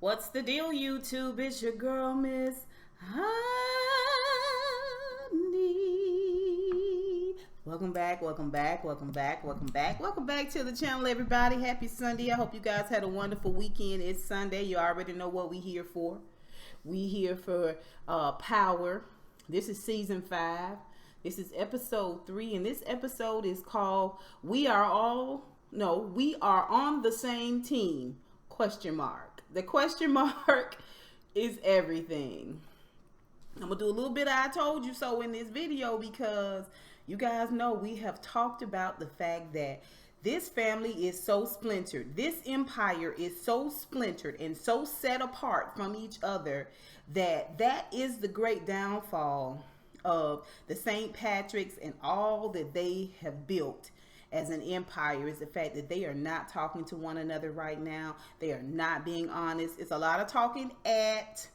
What's the deal, YouTube? It's your girl, Miss Honey. Welcome back to the channel, everybody. Happy Sunday. I hope you guys had a wonderful weekend. It's Sunday. You already know what we here for. We here for power. This is season 5. This is episode 3, and this episode is called We Are on the Same Team, ? The question mark is everything. I'm going to do a little bit of I told you so in this video because you guys know we have talked about the fact that this family is so splintered. This empire is so splintered and so set apart from each other that is the great downfall of the St. Patrick's and all that they have built as an empire, is the fact that they are not talking to one another right now. They are not being honest. It's a lot of talking it's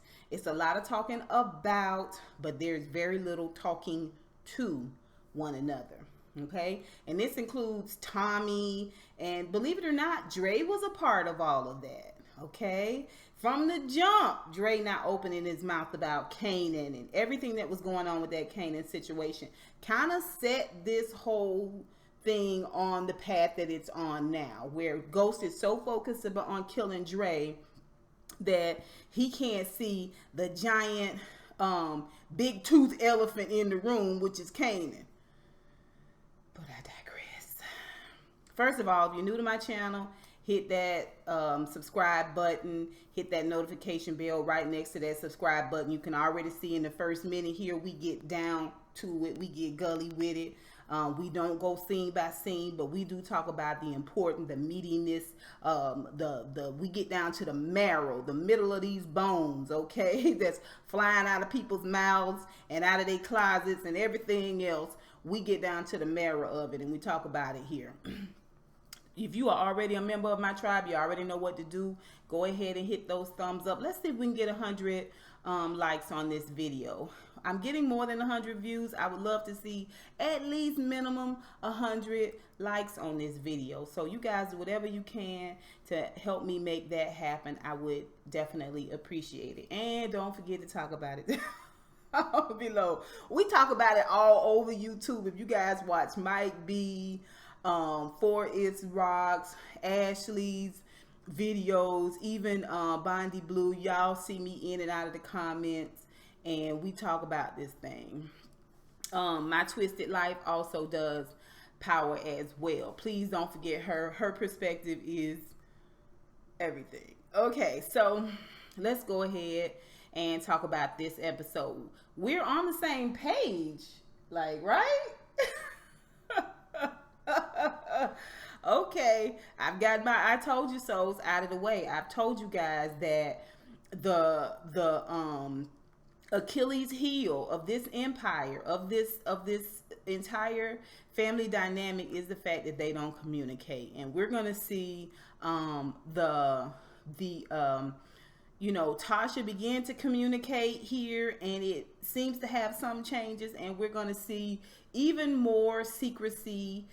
a lot of talking about, but there's very little talking to one another. Okay, and this includes Tommy, and believe it or not, Dre was a part of all of that. Okay, from the jump, Dre not opening his mouth about Kanan and everything that was going on with that Kanan situation kind of set this whole thing on the path that it's on now, where Ghost is so focused on killing Dre that he can't see the giant big tooth elephant in the room, which is Kanan. But I digress. First of all, if you're new to my channel, hit that subscribe button, hit that notification bell right next to that subscribe button. You can already see in the first minute here, we get down to it. We get gully with it. We don't go scene by scene, but we do talk about the important, the meatiness, we get down to the marrow, the middle of these bones, okay, that's flying out of people's mouths and out of their closets and everything else. We get down to the marrow of it and we talk about it here. If you are already a member of my tribe, you already know what to do. Go ahead and hit those thumbs up. Let's see if we can get 100 likes on this video. I'm getting more than 100 views. I would love to see at least minimum 100 likes on this video. So you guys do whatever you can to help me make that happen. I would definitely appreciate it. And don't forget to talk about it below. We talk about it all over YouTube. If you guys watch Mike B, For It's Rocks, Ashley's videos, even Bondi Blue, y'all see me in and out of the comments, and we talk about this thing. My Twisted Life also does power as well. Please don't forget her perspective is everything. Okay, so let's go ahead and talk about this episode. We're on the same page, like, right? Okay, I've got my I told you so's out of the way. I've told you guys that the Achilles heel of this empire, of this entire family dynamic, is the fact that they don't communicate. And we're gonna see Tasha began to communicate here, and it seems to have some changes, and we're gonna see even more secrecy,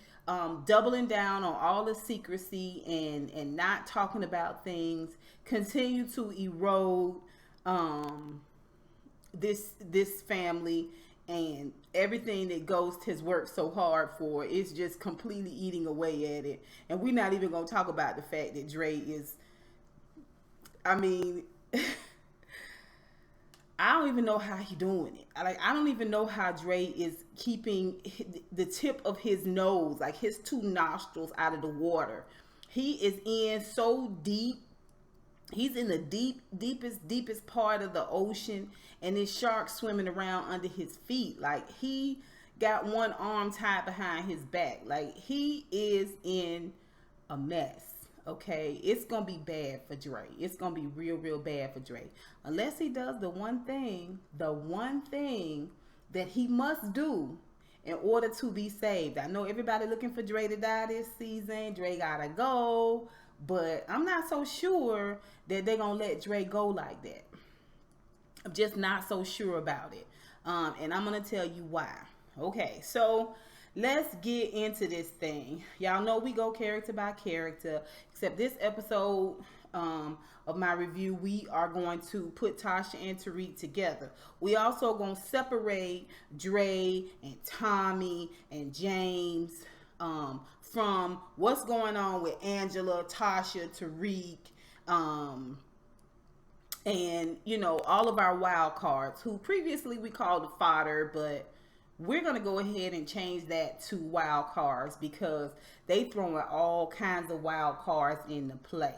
doubling down on all the secrecy and not talking about things, continue to erode this family, and everything that Ghost has worked so hard for is just completely eating away at it. And we're not even gonna talk about the fact that Dre is, I mean, I don't even know how he doing it. I don't even know how Dre is keeping the tip of his nose, like his 2 nostrils, out of the water. He is in so deep. He's in the deepest part of the ocean, and this shark swimming around under his feet. Like, he got one arm tied behind his back. Like, he is in a mess. Okay, it's gonna be bad for Dre. It's gonna be real bad for Dre, unless he does the one thing that he must do in order to be saved. I know everybody looking for Dre to die this season. Dre gotta go, but I'm not so sure that they're gonna let Dre go like that. I'm just not so sure about it, and I'm gonna tell you why. Okay, so let's get into this thing. Y'all know we go character by character, except this episode, of my review, we are going to put Tasha and Tariq together. We also going to separate Dre and Tommy and James from what's going on with Angela, Tasha, Tariq, and all of our wild cards, who previously we called the fodder, but we're going to go ahead and change that to wild cards because they throwing all kinds of wild cards into play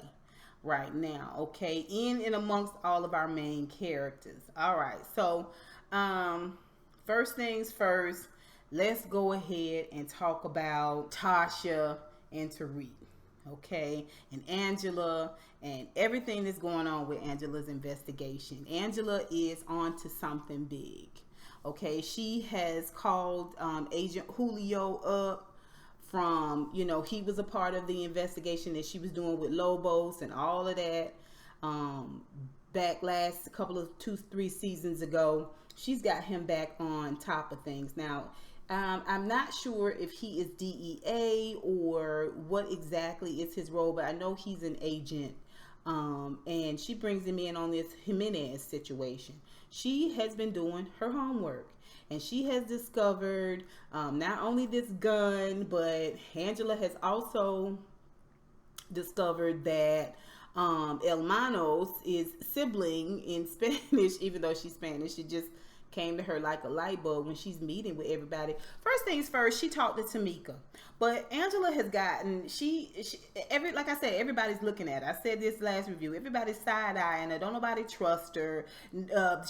right now, okay, in and amongst all of our main characters. All right, so first things first, let's go ahead and talk about Tasha and Tariq, okay, and Angela and everything that's going on with Angela's investigation. Angela is on to something big, okay. She has called Agent Julio up from, he was a part of the investigation that she was doing with Lobos and all of that back last couple of 2-3 seasons ago. She's got him back on top of things now. I'm not sure if he is DEA or what exactly is his role, but I know he's an agent. And she brings him in on this Jimenez situation. She has been doing her homework, and she has discovered not only this gun, but Angela has also discovered that Hermanos is sibling in Spanish, even though she's Spanish. It just came to her like a light bulb when she's meeting with everybody. First things first, she talked to Tamika, but Angela has gotten, like I said, everybody's looking at her. I said this last review, everybody's side-eyeing her. Don't nobody trust her.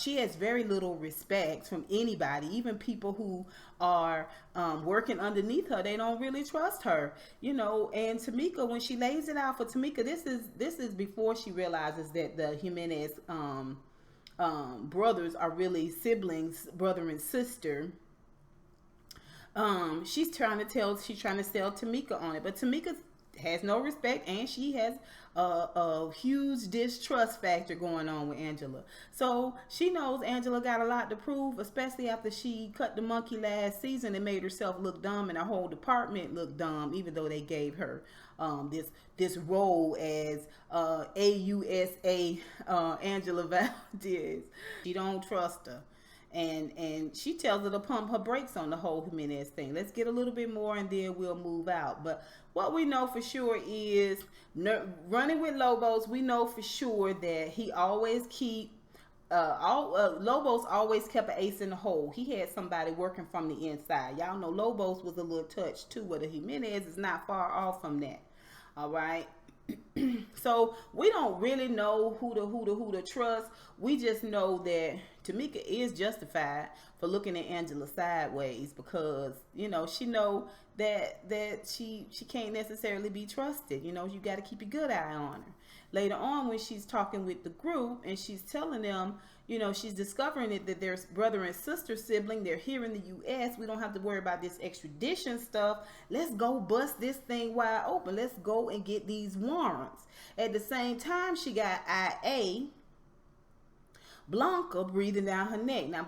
She has very little respect from anybody, even people who are working underneath her. They don't really trust her, and Tamika, when she lays it out for Tamika, this is before she realizes that the Jimenez brothers are really siblings, brother and sister. She's trying to sell Tamika on it, but Tamika has no respect, and she has a huge distrust factor going on with Angela. So she knows Angela got a lot to prove, especially after she cut the monkey last season and made herself look dumb, and her whole department look dumb, even though they gave her this role as AUSA Angela Valdez. She don't trust her. And she tells her to pump her brakes on the whole Jimenez thing. Let's get a little bit more and then we'll move out. But what we know for sure is, running with Lobos, we know for sure that he always Lobos always kept an ace in the hole. He had somebody working from the inside. Y'all know Lobos was a little touch too, but the Jimenez is not far off from that. All right. So we don't really know who to trust. We just know that Tamika is justified for looking at Angela sideways, because she know that she can't necessarily be trusted. You got to keep a good eye on her. Later on, when she's talking with the group and she's telling them, she's discovering that there's brother and sister sibling. They're here in the U.S. We don't have to worry about this extradition stuff. Let's go bust this thing wide open. Let's go and get these warrants. At the same time, she got IA Blanca breathing down her neck. Now,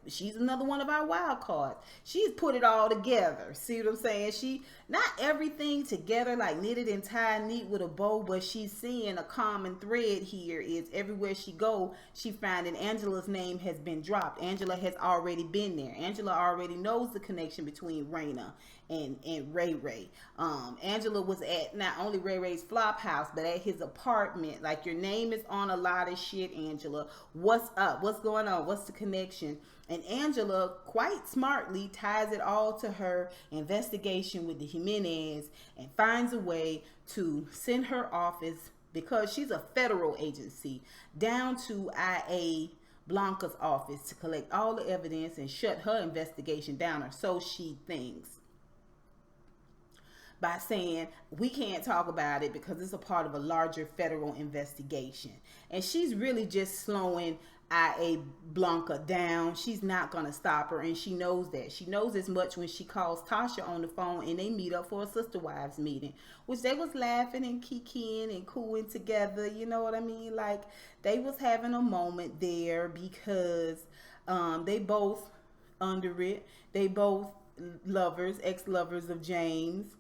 she's another one of our wild cards. She's put it all together. See what I'm saying? She, not everything together, like knitted and tied neat with a bow, but she's seeing a common thread here is everywhere she go, she finding Angela's name has been dropped. Angela has already been there. Angela already knows the connection between Raina and Ray Ray. Angela was at not only Ray Ray's flop house, but at his apartment. Like, your name is on a lot of shit, Angela. What's up? What's going on? What's the connection? And Angela quite smartly ties it all to her investigation with the Jimenez and finds a way to send her office, because she's a federal agency, down to IA Blanca's office to collect all the evidence and shut her investigation down, or so she thinks, by saying we can't talk about it because it's a part of a larger federal investigation. And she's really just slowing IA Blanca down. She's not going to stop her, and she knows that. She knows as much when she calls Tasha on the phone and they meet up for a sister wives meeting, which they was laughing and kikiing and cooing together. You know what I mean? Like, they was having a moment there because they both under it. They both lovers, ex-lovers of James.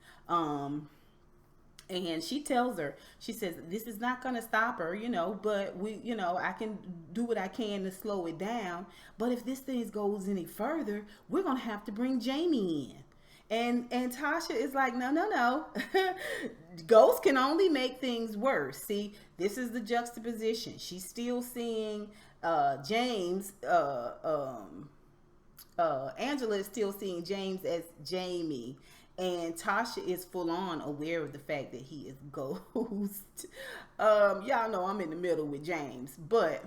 And she tells her, she says, this is not going to stop her, but I can do what I can to slow it down. But if this thing goes any further, we're going to have to bring Jamie in. And Tasha is like, no. Ghosts can only make things worse. See, this is the juxtaposition. She's still seeing James, Angela is still seeing James as Jamie. And Tasha is full on aware of the fact that he is ghost. Y'all know I'm in the middle with James. But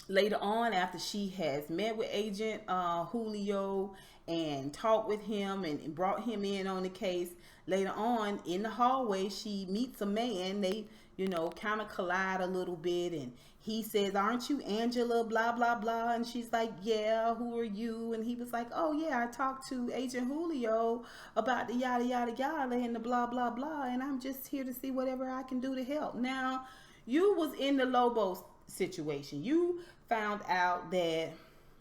later on, after she has met with Agent Julio and talked with him and brought him in on the case, later on in the hallway, she meets a man. They, kind of collide a little bit, and he says, aren't you Angela, blah, blah, blah. And she's like, yeah, who are you? And he was like, oh, yeah, I talked to Agent Julio about the yada, yada, yada, and the blah, blah, blah. And I'm just here to see whatever I can do to help. Now, you was in the Lobos situation. You found out that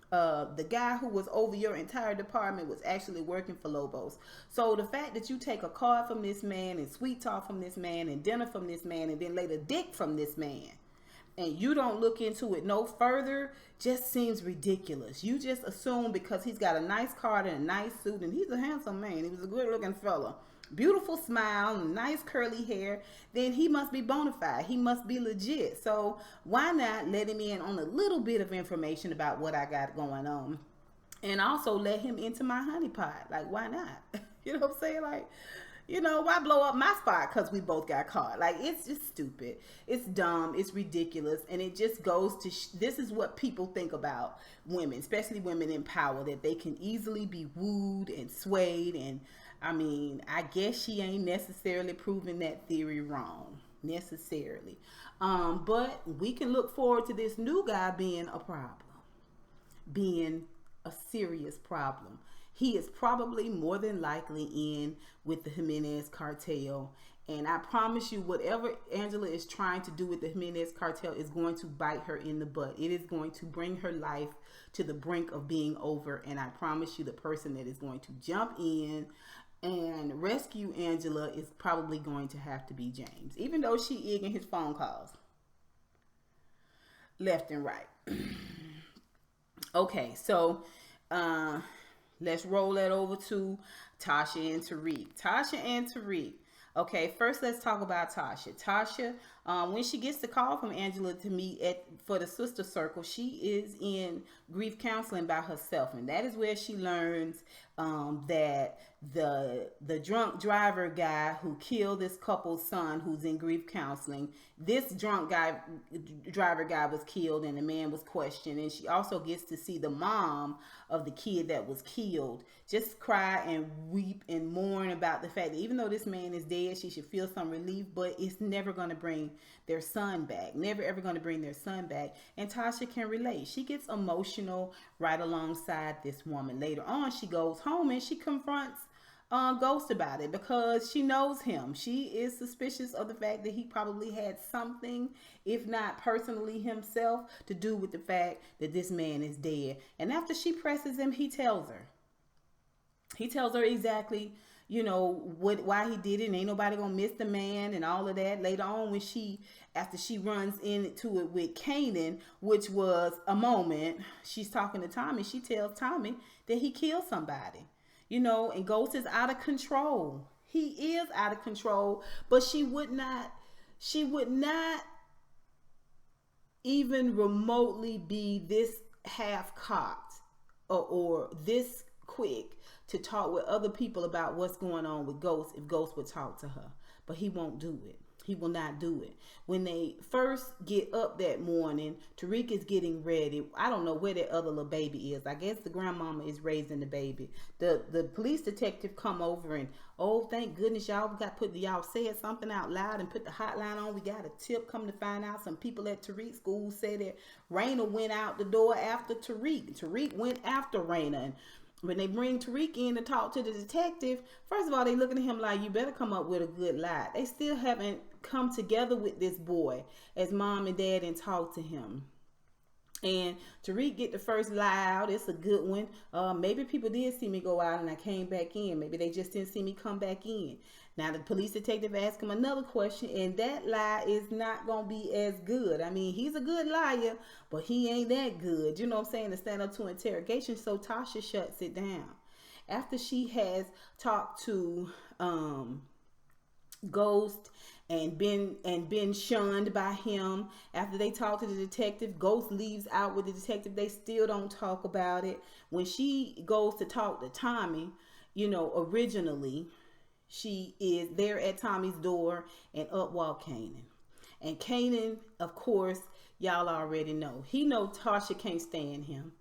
the guy who was over your entire department was actually working for Lobos. So the fact that you take a card from this man and sweet talk from this man and dinner from this man and then later dick from this man, and you don't look into it no further, just seems ridiculous. You just assume because he's got a nice car and a nice suit, and he's a handsome man, he was a good looking fella, beautiful smile and nice curly hair, then he must be bona fide. He must be legit. So why not let him in on a little bit of information about what I got going on, and also let him into my honeypot? Like, why not? You know what I'm saying? Like, why blow up my spot because we both got caught? Like, it's just stupid. It's dumb. It's ridiculous. And it just goes to, this is what people think about women, especially women in power, that they can easily be wooed and swayed. And I mean, I guess she ain't necessarily proving that theory wrong, necessarily. But we can look forward to this new guy being a problem, being a serious problem. He is probably more than likely in with the Jimenez Cartel. And I promise you, whatever Angela is trying to do with the Jimenez Cartel is going to bite her in the butt. It is going to bring her life to the brink of being over. And I promise you, the person that is going to jump in and rescue Angela is probably going to have to be James, even though she ignoring his phone calls left and right. Okay, so let's roll that over to Tasha and Tariq. Tasha and Tariq. Okay, first let's talk about Tasha. Tasha, when she gets the call from Angela to meet for the sister circle, she is in grief counseling by herself, and that is where she learns that the drunk driver guy who killed this couple's son, who's in grief counseling, this driver guy was killed, and the man was questioned. And she also gets to see the mom of the kid that was killed just cry and weep and mourn about the fact that even though this man is dead, she should feel some relief, but it's never going to bring their son back. Never ever going to bring their son back. And Tasha can relate. She gets emotional right alongside this woman. Later on, she goes home and she confronts Ghost about it because she knows him. She is suspicious of the fact that he probably had something, if not personally himself, to do with the fact that this man is dead. And after she presses him, he tells her. He tells her exactly, why he did it, and ain't nobody gonna miss the man and all of that. Later on, after she runs into it with Kanan, which was a moment, she's talking to Tommy. She tells Tommy that he killed somebody, and Ghost is out of control. He is out of control, but she would not even remotely be this half-cocked or this quick to talk with other people about what's going on with Ghost if Ghost would talk to her. But he won't do it. He will not do it. When they first get up that morning, Tariq is getting ready. I don't know where that other little baby is. I guess the grandmama is raising the baby. The police detective come over and, oh, thank goodness y'all said something out loud and put the hotline on. We got a tip. Come to find out, some people at Tariq's school said that Raina went out the door after Tariq. Tariq went after Raina. And when they bring Tariq in to talk to the detective, first of all, they looking at him like, you better come up with a good lie. They still haven't come together with this boy as mom and dad and talk to him. And Tariq get the first lie out. It's a good one. Maybe people did see me go out and I came back in. Maybe they just didn't see me come back in. Now the police detective asked him another question, and that lie is not gonna be as good. I mean, he's a good liar, but he ain't that good. You know what I'm saying? To stand up to interrogation. So Tasha shuts it down. After she has talked to Ghost and been shunned by him, after they talk to the detective, Ghost leaves out with the detective. They still don't talk about it. When she goes to talk to Tommy, originally she is there at Tommy's door, and up walk Kanan. And Kanan, of course, y'all already know. He know Tasha can't stand him.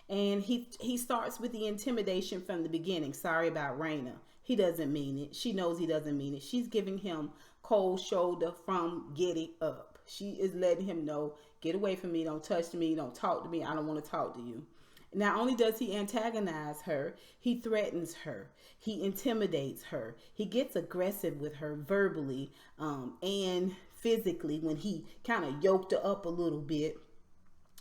And he starts with the intimidation from the beginning. Sorry about Raina. He doesn't mean it. She knows he doesn't mean it. She's giving him cold shoulder from getting up. She is letting him know, get away from me, don't touch me, don't talk to me, I don't want to talk to you. Not only does he antagonize her, he threatens her. He intimidates her. He gets aggressive with her verbally and physically when he kind of yoked her up a little bit.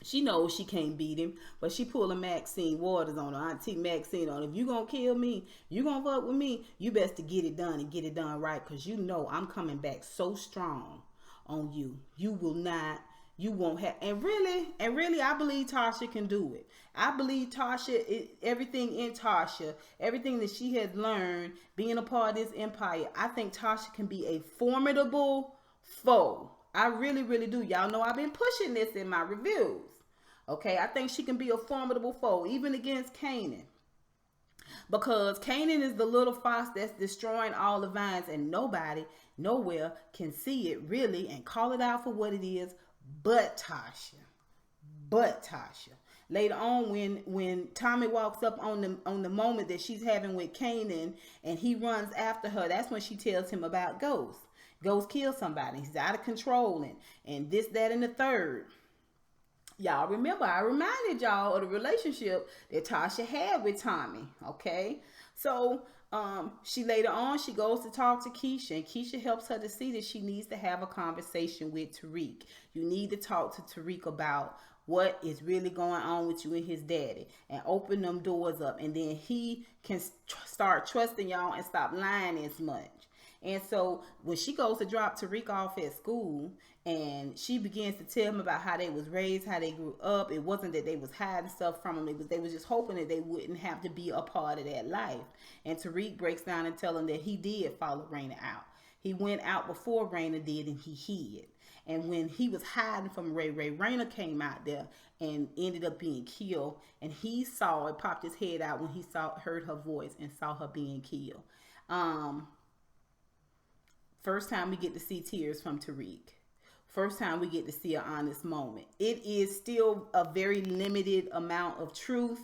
She knows she can't beat him, but she pull a Maxine Waters on her, Auntie Maxine on her. If you gonna kill me, you gonna fuck with me, you best to get it done and get it done right, because you know I'm coming back so strong on you. You will not, you won't have, and really, I believe Tasha can do it. I believe Tasha, everything in Tasha, everything that she has learned, being a part of this empire, I think Tasha can be a formidable foe. I really, really do. Y'all know I've been pushing this in my reviews. Okay, I think she can be a formidable foe, even against Kanan. Because Kanan is the little fox that's destroying all the vines, and nobody, nowhere can see it really and call it out for what it is but Tasha. But Tasha. Later on, when Tommy walks up on the moment that she's having with Kanan and he runs after her, that's when she tells him about Ghost. Ghost killed somebody. He's out of control and this, that, and the third. Y'all remember, I reminded y'all of the relationship that Tasha had with Tommy. Okay. So she later on, she goes to talk to Keisha, and Keisha helps her to see that she needs to have a conversation with Tariq. You need to talk to Tariq about what is really going on with you and his daddy, and open them doors up, and then he can start trusting y'all and stop lying as much. And so when she goes to drop Tariq off at school, and she begins to tell him about how they was raised, how they grew up, it wasn't that they was hiding stuff from him. They was just hoping that they wouldn't have to be a part of that life. And Tariq breaks down and tells him that he did follow Raina out. He went out before Raina did, and he hid. And when he was hiding from Ray, Raina came out there and ended up being killed. And he saw it, popped his head out when he heard her voice and saw her being killed. First time we get to see tears from Tariq. First time we get to see an honest moment. It is still a very limited amount of truth,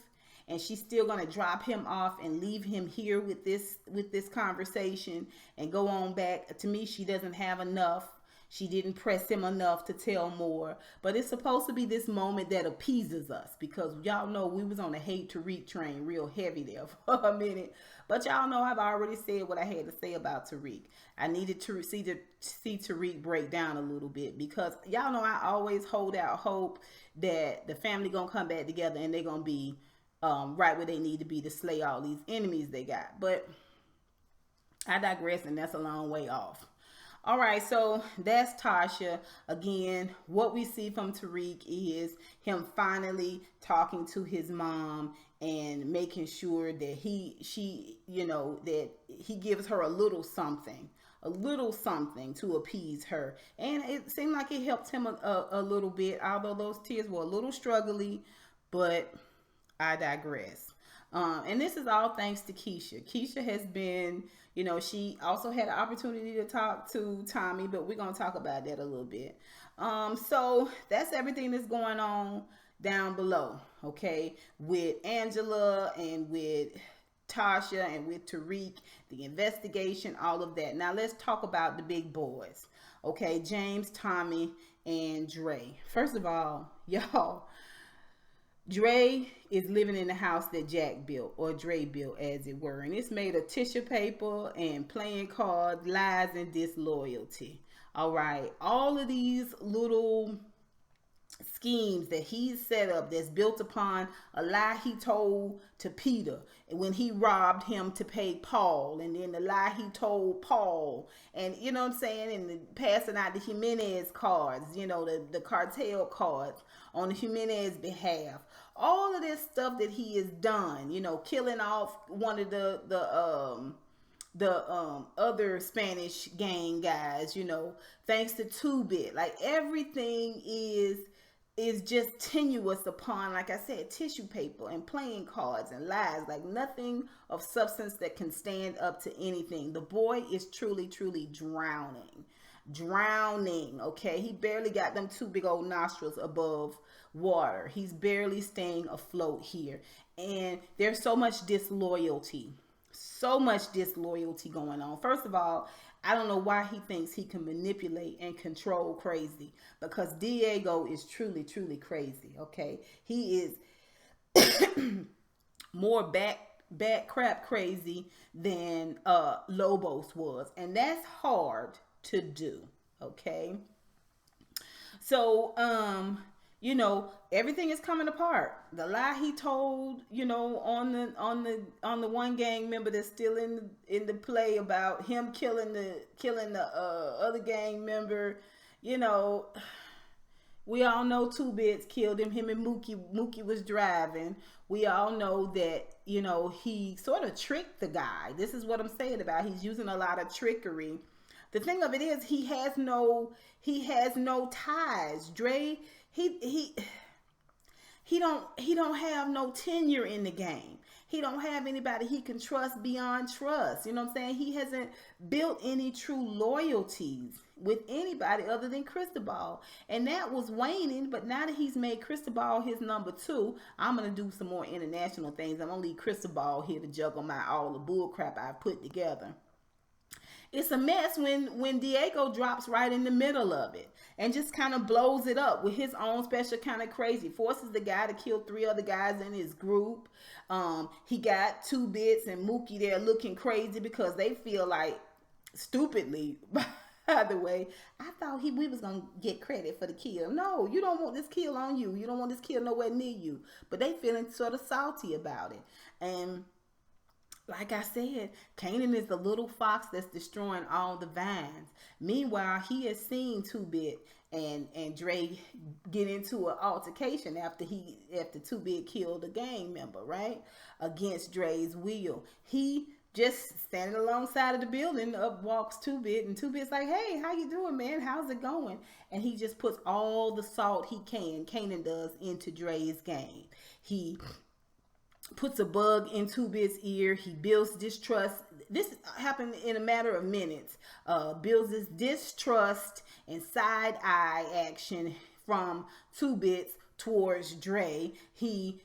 and she's still gonna drop him off and leave him here with this conversation and go on back. To me, she doesn't have enough. She didn't press him enough to tell more. But it's supposed to be this moment that appeases us, because y'all know we was on the hate Tariq train real heavy there for a minute. But y'all know I've already said what I had to say about Tariq. I needed to see Tariq break down a little bit, because y'all know I always hold out hope that the family gonna come back together and they gonna be right where they need to be to slay all these enemies they got. But I digress, and that's a long way off. All right, so that's Tasha. Again, what we see from Tariq is him finally talking to his mom and making sure that that he gives her a little something to appease her. And it seemed like it helped him a little bit, although those tears were a little struggly, but I digress. And this is all thanks to Keisha. Keisha has been, she also had an opportunity to talk to Tommy, but we're going to talk about that a little bit. So that's everything that's going on down below, okay, with Angela and with Tasha and with Tariq, the investigation, all of that. Now let's talk about the big boys, okay, James, Tommy, and Dre. First of all, y'all, Dre is living in the house that Jack built, or Dre built, as it were. And it's made of tissue paper and playing cards, lies, and disloyalty. All right. All of these little schemes that he's set up that's built upon a lie he told to Peter when he robbed him to pay Paul, and then the lie he told Paul, and you know what I'm saying, and the passing out the Jimenez cards, you know, the cartel cards on the Jimenez behalf. All of this stuff that he has done, you know, killing off one of the other Spanish gang guys, you know, thanks to 2-Bit. Like, everything is just tenuous upon, like I said, tissue paper and playing cards and lies. Like, nothing of substance that can stand up to anything. The boy is truly drowning. Okay, he barely got them 2 big old nostrils above water. He's barely staying afloat here, and there's so much disloyalty going on. First of all, I don't know why he thinks he can manipulate and control crazy, because Diego is truly crazy. Okay, he is more back crap crazy than Lobos was, and that's hard to do. Okay, so you know, everything is coming apart. The lie he told, you know, on the one gang member that's still in the play about him killing the other gang member, you know, we all know 2-Bits killed him. Him and Mookie was driving. We all know that, you know, he sort of tricked the guy. This is what I'm saying about he's using a lot of trickery. The thing of it is, he has no ties. Dre, he don't have no tenure in the game. He don't have anybody he can trust beyond trust. You know what I'm saying? He hasn't built any true loyalties with anybody other than Cristobal. And that was waning, but now that he's made Cristobal his number 2, I'm going to do some more international things. I'm going to leave Cristobal here to juggle all the bull crap I've put together. It's a mess when Diego drops right in the middle of it and just kind of blows it up with his own special kind of crazy. Forces the guy to kill 3 other guys in his group. He got 2-Bits and Mookie there looking crazy because they feel like, stupidly, by the way, I thought we was going to get credit for the kill. No, you don't want this kill on you. You don't want this kill nowhere near you. But they feeling sort of salty about it. And like I said, Kanan is the little fox that's destroying all the vines. Meanwhile, he has seen 2-Bit and Dre get into an altercation after 2-Bit killed a gang member, right? Against Dre's will. He just standing alongside of the building, up walks 2-Bit, and 2-Bit's like, hey, how you doing, man? How's it going? And he just puts all the salt he can, Kanan does, into Dre's game. He puts a bug in 2-Bit's ear. He builds distrust. This happened in a matter of minutes. Builds this distrust and side eye action from 2-Bits towards Dre. He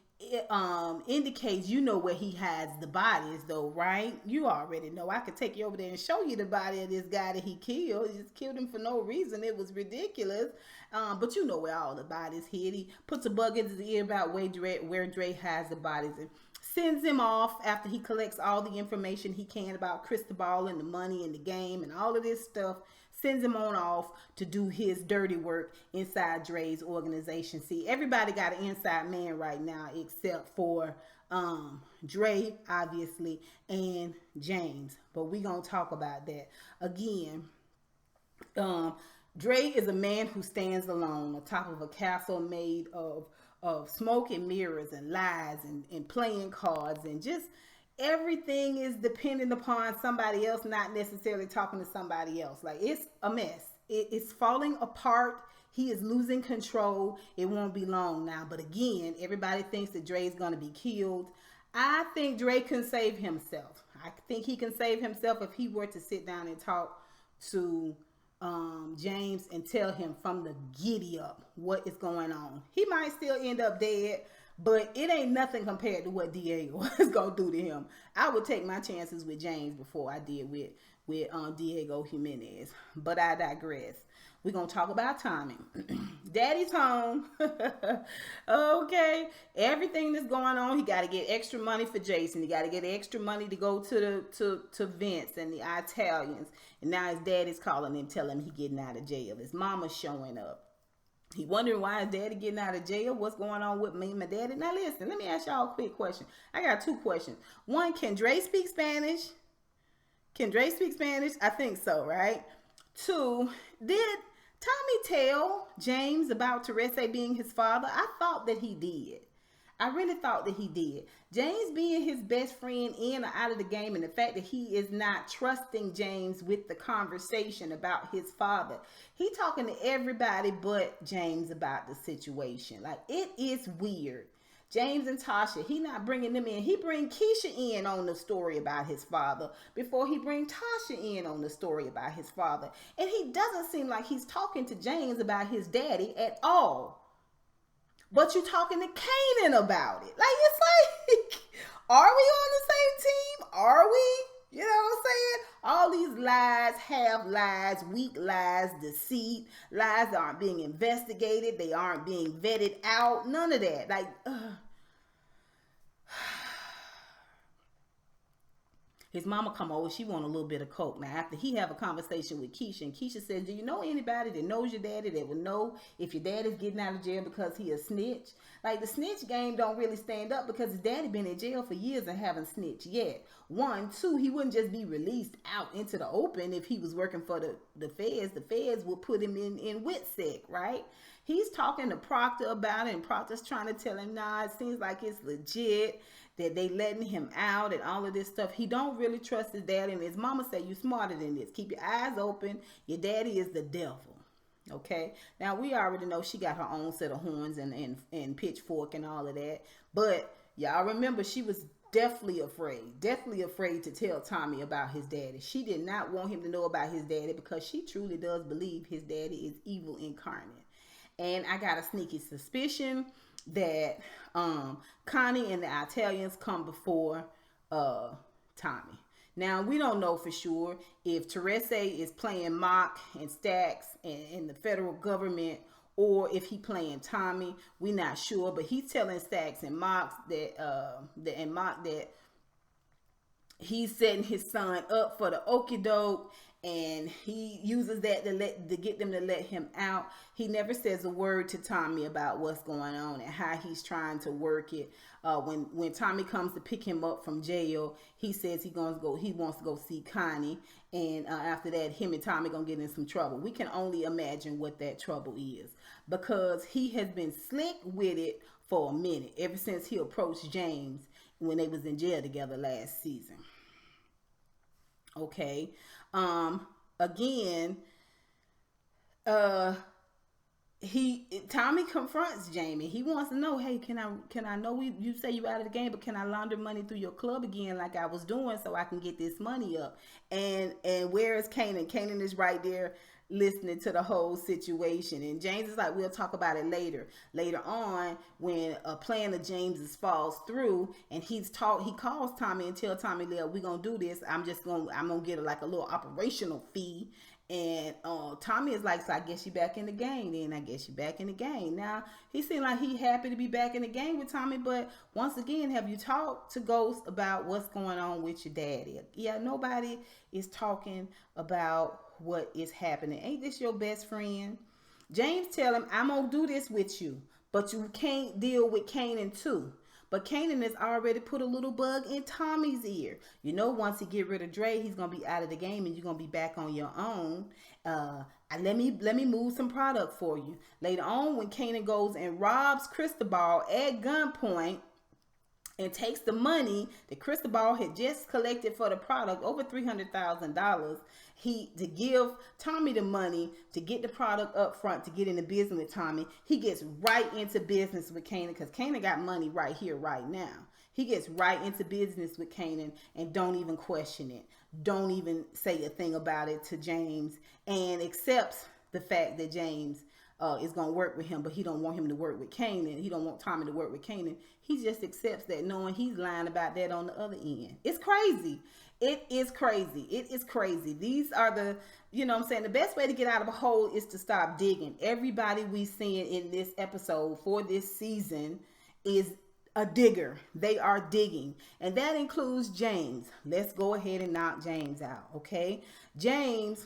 indicates, you know, where he hides the bodies though, right? You already know. I could take you over there and show you the body of this guy that he killed. He just killed him for no reason. It was ridiculous. But you know where all the bodies hid. He puts a bug in his ear about where Dre hides the bodies, and sends him off after he collects all the information he can about Cristobal and the money and the game and all of this stuff. Sends him on off to do his dirty work inside Dre's organization. See, everybody got an inside man right now except for Dre, obviously, and James. But we gonna talk about that again. Dre is a man who stands alone on top of a castle made of smoke and mirrors and lies and playing cards, and just everything is dependent upon somebody else not necessarily talking to somebody else. Like, it's a mess. It's falling apart. He is losing control. It won't be long now. But again, everybody thinks that Dre's going to be killed. I think Dre can save himself. I think he can save himself if he were to sit down and talk to James and tell him from the giddy up what is going on. He might still end up dead, but it ain't nothing compared to what Diego is gonna do to him. I would take my chances with James before I did with Diego Jimenez. But I digress. We're gonna talk about timing. Daddy's home. Okay. Everything that's going on, he got to get extra money for Jason. He got to get extra money to go to Vince and the Italians. And now his daddy's calling him, telling him he getting out of jail. His mama's showing up. He wondering why his daddy getting out of jail. What's going on with me and my daddy? Now listen, let me ask y'all a quick question. I got two questions. One, can Dre speak Spanish? Can Dre speak Spanish? I think so, right? Two, did Tommy tell James about Teresi being his father? I thought that he did. I really thought that he did. James being his best friend in or out of the game, and the fact that he is not trusting James with the conversation about his father. He talking to everybody but James about the situation. Like, it is weird. James and Tasha, he not bringing them in. He bring Keisha in on the story about his father before he bring Tasha in on the story about his father. And he doesn't seem like he's talking to James about his daddy at all. But you talking to Kanan about it. Like, it's like, are we on the same team? Are we? You know what I'm saying? All these lies, half lies, weak lies, deceit, lies that aren't being investigated. They aren't being vetted out. None of that. Like, his mama come over, she want a little bit of coke. Now, after he have a conversation with Keisha, and Keisha says, do you know anybody that knows your daddy that would know if your daddy's getting out of jail because he a snitch? Like, the snitch game don't really stand up because his daddy been in jail for years and haven't snitched yet. One, two, he wouldn't just be released out into the open if he was working for the feds. The feds would put him in WITSEC, right? He's talking to Proctor about it, and Proctor's trying to tell him, nah, it seems like it's legit, that they letting him out and all of this stuff. He don't really trust his daddy, and his mama say, you smarter than this. Keep your eyes open. Your daddy is the devil. Okay? Now, we already know she got her own set of horns and pitchfork and all of that. But y'all remember, she was definitely afraid to tell Tommy about his daddy. She did not want him to know about his daddy because she truly does believe his daddy is evil incarnate. And I got a sneaky suspicion that Connie and the Italians come before Tommy. Now, we don't know for sure if Teresi is playing Mock and Stacks and the federal government, or if he playing Tommy. We're not sure, but he's telling Stacks and Mock that he's setting his son up for the okie doke, and he uses that to get them to let him out. He never says a word to Tommy about what's going on and how he's trying to work it. When Tommy comes to pick him up from jail, he says he wants to go see Connie, and after that, him and Tommy gonna get in some trouble. We can only imagine what that trouble is, because he has been slick with it for a minute, ever since he approached James when they was in jail together last season. Okay. Again, Tommy confronts Jamie. He wants to know, hey, can I know you say you out of the game, but can I launder money through your club again like I was doing so I can get this money up? And where is Kanan? Kanan is right there listening to the whole situation, and James is like, we'll talk about it later on, when a plan of James's falls through, and he calls Tommy and tell Tommy, we're gonna do this. I'm gonna get a little operational fee. And Tommy is like, so I guess you back in the game then. I guess you back in the game. Now, he seemed like he happy to be back in the game with Tommy, but once again, have you talked to Ghost about what's going on with your daddy? Yeah, nobody is talking about what is happening. Ain't this your best friend? James tell him, I'm gonna do this with you, but you can't deal with Kanan too. But Kanan has already put a little bug in Tommy's ear. You know, once he get rid of Dre, he's gonna be out of the game and you're gonna be back on your own. Let me move some product for you. Later on, when Kanan goes and robs Cristobal at gunpoint and takes the money that Cristobal had just collected for the product, over $300,000, to give Tommy the money to get the product up front, to get into business with Tommy. He gets right into business with Kanan, because Kanan got money right here, right now. He gets right into business with Kanan and don't even question it. Don't even say a thing about it to James, and accepts the fact that James is going to work with him, but he don't want him to work with Kanan. He don't want Tommy to work with Kanan. He just accepts that, knowing he's lying about that on the other end. It's crazy. It is crazy. It is crazy. These are the, I'm saying, the best way to get out of a hole is to stop digging. Everybody we seeing in this episode for this season is a digger. They are digging. And that includes James. Let's go ahead and knock James out, okay? James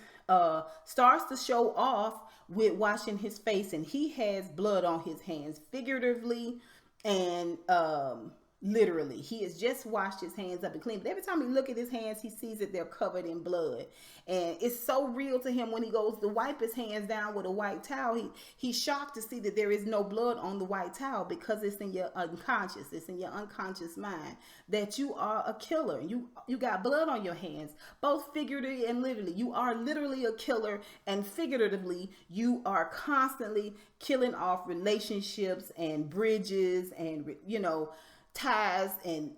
starts to show off with washing his face, and he has blood on his hands, figuratively and literally. He has just washed his hands up and clean, but every time he look at his hands, he sees that they're covered in blood, and it's so real to him when he goes to wipe his hands down with a white towel. He's shocked to see that there is no blood on the white towel, because it's in your unconscious, it's in your unconscious mind that you are a killer. You got blood on your hands, both figuratively and literally. You are literally a killer, and figuratively you are constantly killing off relationships and bridges and, you know, ties, and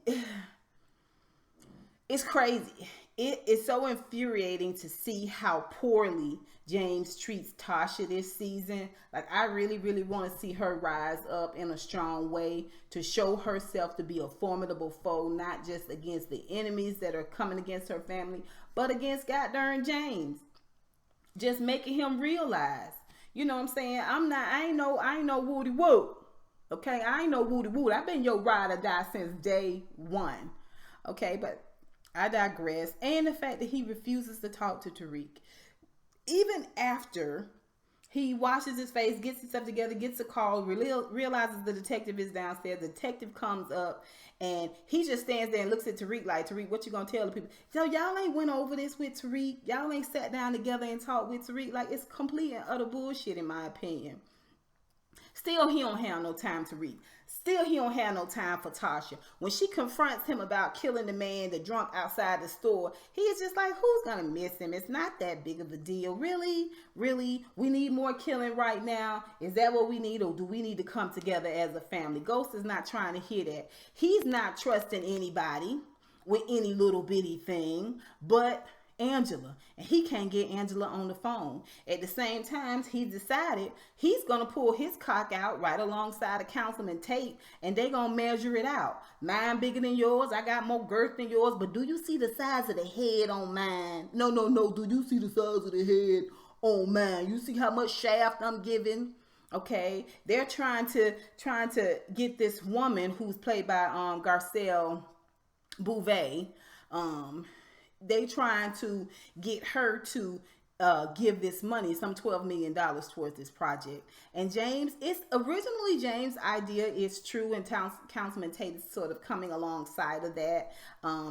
it's crazy. It is so infuriating to see how poorly James treats Tasha this season. Like, I really, really want to see her rise up in a strong way to show herself to be a formidable foe, not just against the enemies that are coming against her family, but against goddamn James. Just making him realize, you know what I'm saying? I ain't no woody woo. Okay, I ain't no woody woody. I've been your ride or die since day one. Okay, but I digress. And the fact that he refuses to talk to Tariq. Even after he washes his face, gets himself together, gets a call, realizes the detective is downstairs. The detective comes up, and he just stands there and looks at Tariq like, Tariq, what you gonna tell the people? So y'all ain't went over this with Tariq. Y'all ain't sat down together and talked with Tariq. Like, it's complete and utter bullshit, in my opinion. Still, he don't have no time to read. Still, he don't have no time for Tasha. When she confronts him about killing the man, the drunk outside the store, he is just like, who's gonna miss him? It's not that big of a deal. Really? Really? We need more killing right now? Is that what we need? Or do we need to come together as a family? Ghost is not trying to hear that. He's not trusting anybody with any little bitty thing, but Angela, and he can't get Angela on the phone. At the same time, he decided he's gonna pull his cock out right alongside of Councilman Tate, and they gonna measure it out. Mine bigger than yours. I got more girth than yours, but do you see the size of the head on mine? No. Do you see the size of the head on mine? You see how much shaft I'm giving? Okay, they're trying to get this woman who's played by Garcelle Bouvet. They trying to get her to give this money, some $12 million towards this project. And James, it's originally James' idea is true, and Councilman Tate is sort of coming alongside of that.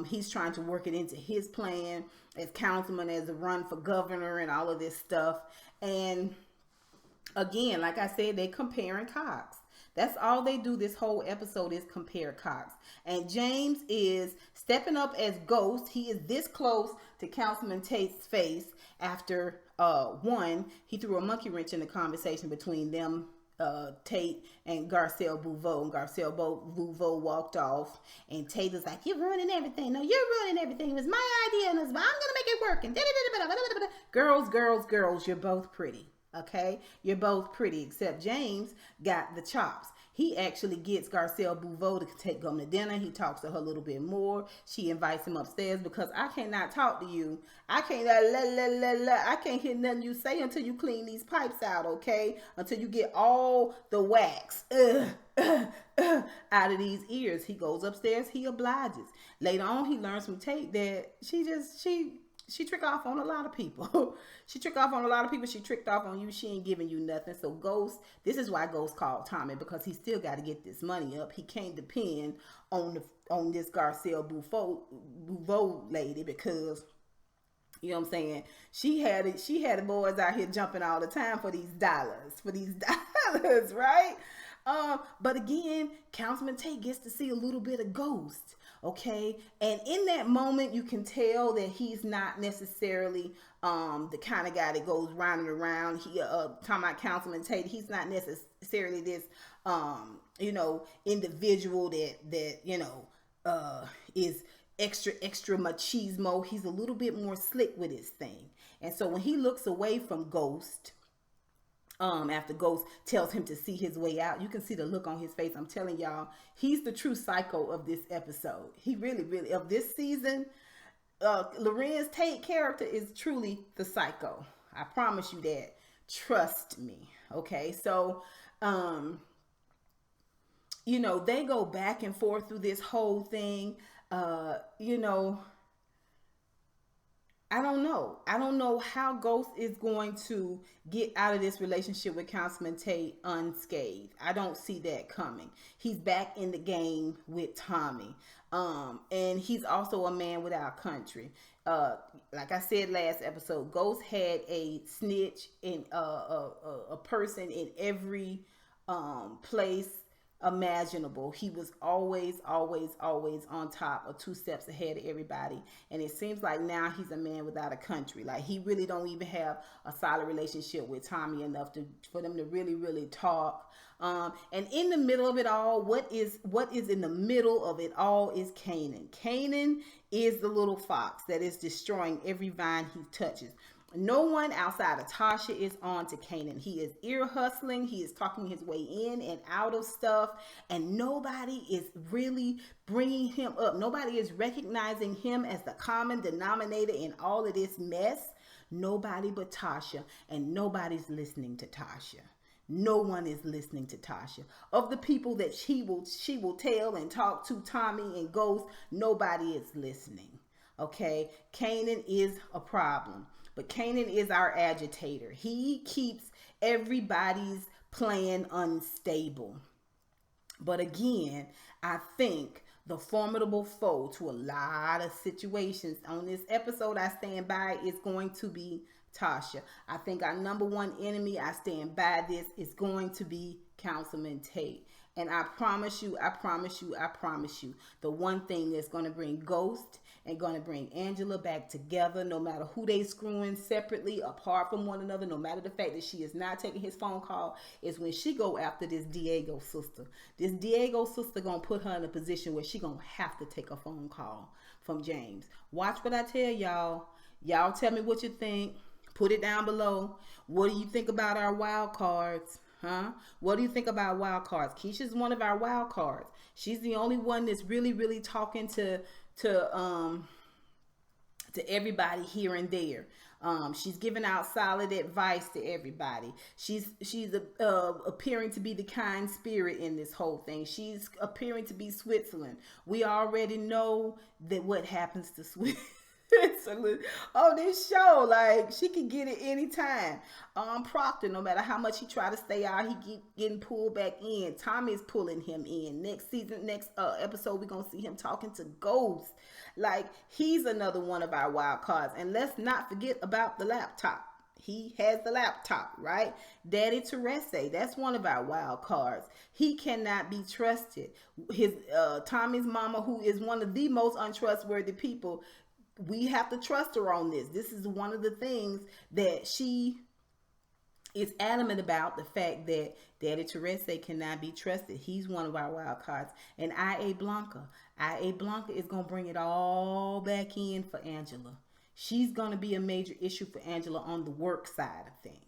He's trying to work it into his plan as councilman, as a run for governor and all of this stuff. And again, like I said, they comparing cocks. That's all they do this whole episode is compare cocks. And James is stepping up as Ghost. He is this close to Councilman Tate's face after one, he threw a monkey wrench in the conversation between them, Tate and Garcelle Bouvet. And Garcelle Bouvet walked off, and Tate was like, "You're ruining everything. No, you're ruining everything. It was my idea, and I'm gonna make it work." And girls, you're both pretty. Okay, you're both pretty, except James got the chops. He actually gets Garcelle Bouvet to take him to dinner. He talks to her a little bit more. She invites him upstairs because I cannot talk to you. I can't I can't hear nothing you say until you clean these pipes out, okay? Until you get all the wax out of these ears. He goes upstairs. He obliges. Later on, he learns from Tate that she tricked off on a lot of people. She tricked off on a lot of people. She tricked off on you. She ain't giving you nothing. So Ghost, this is why Ghost called Tommy, because he still got to get this money up. He can't depend on this Garcelle Bouvet lady, because you know what I'm saying, she had the boys out here jumping all the time for these dollars, right? But again, Councilman Tate gets to see a little bit of Ghost. Okay, and in that moment, you can tell that he's not necessarily the kind of guy that goes round and around. He talking about Councilman Tate. He's not necessarily this individual that is extra machismo. He's a little bit more slick with his thing. And so when he looks away from Ghost, after Ghost tells him to see his way out, you can see the look on his face. I'm telling y'all, he's the true psycho of this episode. He really, of this season, Lorenz Tate character is truly the psycho. I promise you that. Trust me. Okay, so, they go back and forth through this whole thing. I don't know. I don't know how Ghost is going to get out of this relationship with Councilman Tate unscathed. I don't see that coming. He's back in the game with Tommy. And he's also a man without country. Like I said last episode, Ghost had a snitch in a person in every place imaginable. He was always on top or two steps ahead of everybody. And it seems like now he's a man without a country. Like he really don't even have a solid relationship with Tommy enough for them to really talk. And in the middle of it all, what is in the middle of it all is Kanan. Kanan is the little fox that is destroying every vine he touches. No one outside of Tasha is on to Kanan. He is ear hustling. He is talking his way in and out of stuff. And nobody is really bringing him up. Nobody is recognizing him as the common denominator in all of this mess. Nobody but Tasha. And nobody's listening to Tasha. No one is listening to Tasha. Of the people that she will tell and talk to, Tommy and Ghost, nobody is listening. Okay? Kanan is a problem. But Kanan is our agitator. He keeps everybody's plan unstable. But again, I think the formidable foe to a lot of situations on this episode I stand by is going to be Tasha. I think our number one enemy, I stand by this, is going to be Councilman Tate. And I promise you, the one thing that's going to bring Ghost and going to bring Angela back together, no matter who they screwing separately, apart from one another, no matter the fact that she is not taking his phone call, is when she go after this Diego sister. This Diego sister going to put her in a position where she going to have to take a phone call from James. Watch what I tell y'all. Y'all tell me what you think. Put it down below. What do you think about our wild cards? Huh? What do you think about wild cards? Keisha's one of our wild cards. She's the only one that's really talking to everybody here and there. She's giving out solid advice to everybody. She's appearing to be the kind spirit in this whole thing. She's appearing to be Switzerland. We already know that what happens to Switzerland on this show, like she can get it anytime. Proctor, no matter how much he try to stay out, he keep getting pulled back in. Tommy's pulling him in. Next episode, we're gonna see him talking to Ghost. Like he's another one of our wild cards. And let's not forget about the laptop. He has the laptop, right? Daddy Teresi, that's one of our wild cards. He cannot be trusted. His Tommy's mama, who is one of the most untrustworthy people, we have to trust her on this. This is one of the things that she is adamant about, the fact that Daddy Teresi cannot be trusted. He's one of our wild cards. And IA Blanca is going to bring it all back in for Angela. She's going to be a major issue for Angela on the work side of things.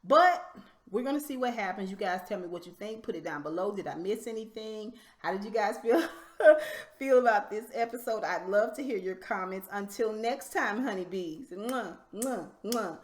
But we're going to see what happens. You guys tell me what you think. Put it down below. Did I miss anything? How did you guys feel about this episode? I'd love to hear your comments. Until next time, honeybees. Mwah, mwah, mwah.